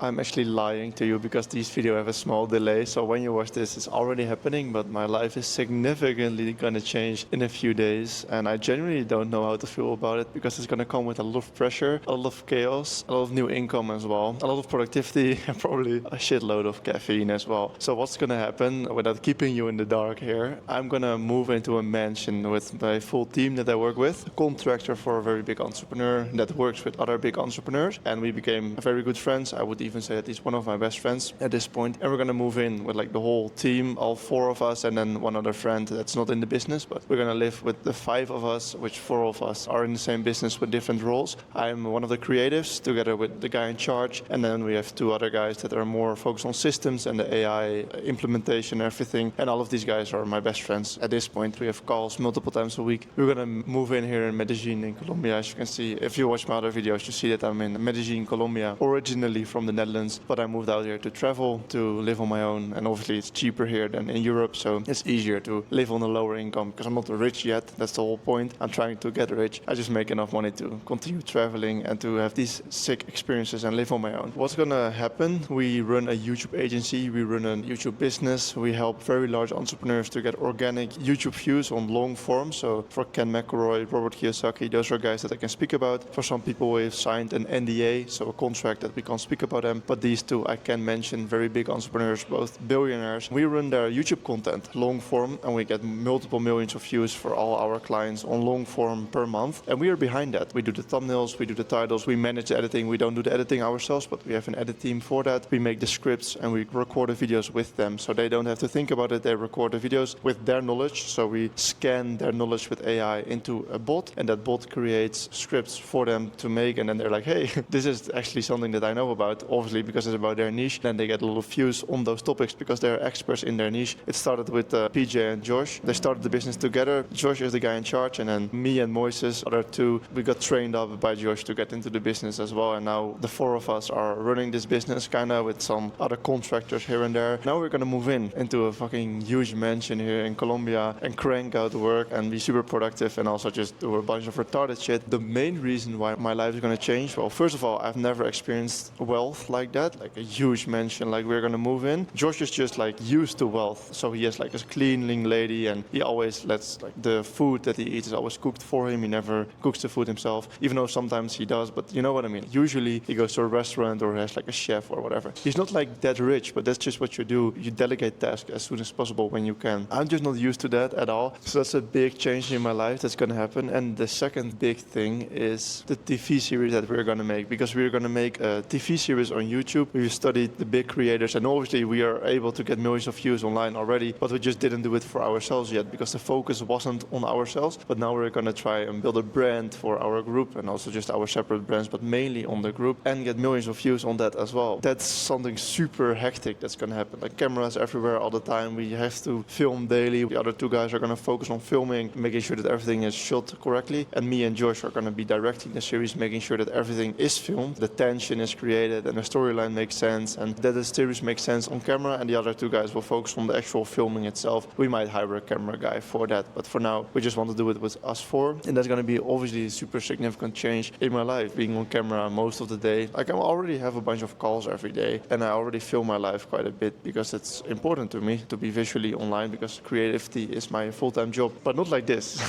I'm actually lying to you because these videos have a small delay. So when you watch this, it's already happening, but my life is significantly going to change in a few days. And I genuinely don't know how to feel about it because it's going to come with a lot of pressure, a lot of chaos, a lot of new income as well, a lot of productivity, and probably a shitload of caffeine as well. So what's going to happen, without keeping you in the dark here, I'm going to move into a mansion with my full team that I work with, a contractor for a very big entrepreneur that works with other big entrepreneurs. And we became very good friends. I would even say that he's one of my best friends at this point. And we're going to move in with like the whole team, all four of us, and then one other friend that's not in the business, but we're going to live with the five of us, which four of us are in the same business with different roles. I'm one of the creatives together with the guy in charge. And then we have two other guys that are more focused on systems and the AI implementation and everything. And all of these guys are my best friends at this point. We have calls multiple times a week. We're going to move in here in Medellin in Colombia. As you can see, if you watch my other videos, you see that I'm in Medellin, Colombia, originally from the Netherlands, but I moved out here to travel, to live on my own, and obviously it's cheaper here than in Europe, so it's easier to live on a lower income because I'm not rich yet. That's the whole point. I'm trying to get rich. I just make enough money to continue traveling and to have these sick experiences and live on my own. What's gonna happen? We run a YouTube agency, we run a YouTube business, we help very large entrepreneurs to get organic YouTube views on long form. So for Ken McElroy, Robert Kiyosaki, those are guys that I can speak about. For some people, we've signed an NDA, so a contract that we can't speak about them. But these two I can mention, very big entrepreneurs, both billionaires. We run their YouTube content, long form, and we get multiple millions of views for all our clients on long form per month. And we are behind that. We do the thumbnails, we do the titles, we manage the editing. We don't do the editing ourselves, but we have an edit team for that. We make the scripts and we record the videos with them. So they don't have to think about it. They record the videos with their knowledge. So we scan their knowledge with AI into a bot, and that bot creates scripts for them to make. And then they're like, hey, this is actually something that I know about, obviously, because it's about their niche. Then they get a lot of views on those topics because they're experts in their niche. It started with PJ and Josh. They started the business together. Josh is the guy in charge, and then me and Moises, other two, we got trained up by Josh to get into the business as well. And now the four of us are running this business kind of with some other contractors here and there. Now we're going to move into a fucking huge mansion here in Colombia and crank out work and be super productive and also just do a bunch of retarded shit. The main reason why my life is going to change, well, first of all, I've never experienced wealth like that, like a huge mansion like we're going to move in. Josh is just like used to wealth. So he has like a cleaning lady and he always lets like the food that he eats is always cooked for him. He never cooks the food himself, even though sometimes he does, but you know what I mean. Usually he goes to a restaurant or has like a chef or whatever. He's not like that rich, but that's just what you do. You delegate tasks as soon as possible when you can. I'm just not used to that at all. So that's a big change in my life that's going to happen. And the second big thing is the TV series that we're going to make, because we're going to make a TV series on YouTube. We've studied the big creators and obviously we are able to get millions of views online already, but we just didn't do it for ourselves yet because the focus wasn't on ourselves. But now we're going to try and build a brand for our group and also just our separate brands, but mainly on the group, and get millions of views on that as well. That's something super hectic that's going to happen. Like cameras everywhere all the time. We have to film daily. The other two guys are going to focus on filming, making sure that everything is shot correctly. And me and Josh are going to be directing the series, making sure that everything is filmed, the tension is created and the storyline makes sense and that the series makes sense on camera. And the other two guys will focus on the actual filming itself. We might hire a camera guy for that, but for now we just want to do it with us four. And that's going to be obviously a super significant change in my life, being on camera most of the day. Like I already have a bunch of calls every day and I already film my life quite a bit because it's important to me to be visually online because creativity is my full-time job, but not like this.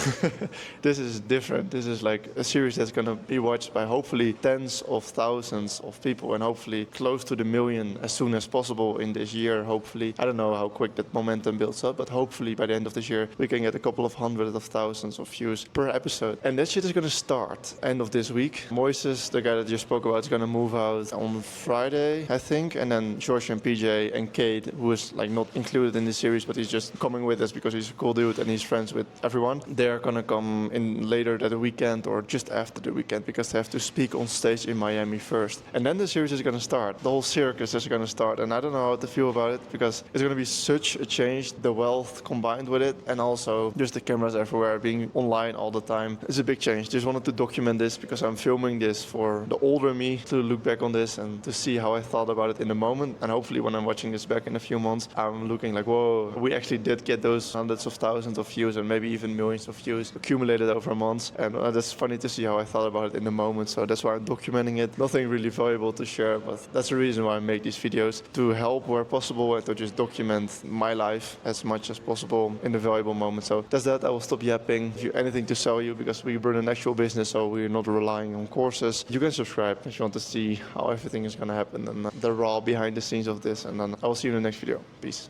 This is different. This is like a series that's going to be watched by hopefully tens of thousands of people and hopefully close to the million as soon as possible in this year. Hopefully, I don't know how quick that momentum builds up, but hopefully by the end of this year we can get a couple of hundreds of thousands of views per episode. And that shit is going to start end of this week. Moises, the guy that you spoke about, is going to move out on Friday, I think, and then George and PJ and Kate, who is like not included in the series, but he's just coming with us because he's a cool dude and he's friends with everyone. They're going to come in later that weekend or just after the weekend because they have to speak on stage in Miami first. And then the series is going to start. The whole circus is going to start. And I don't know how to feel about it because it's going to be such a change, the wealth combined with it, and also just the cameras everywhere, being online all the time. It's a big change. Just wanted to document this because I'm filming this for the older me to look back on this and to see how I thought about it in the moment. And hopefully when I'm watching this back in a few months, I'm looking like, whoa, we actually did get those hundreds of thousands of views and maybe even millions of views accumulated over months. And that's funny to see how I thought about it in the moment. So that's why I'm documenting it. Nothing really valuable to share, but that's the reason why I make these videos, to help where possible and to just document my life as much as possible in the valuable moments. So that's that. I will stop yapping. If you anything to sell you, because we run an actual business, so we're not relying on courses, you can subscribe if you want to see how everything is going to happen and the raw behind the scenes of this. And then I will see you in the next video. Peace.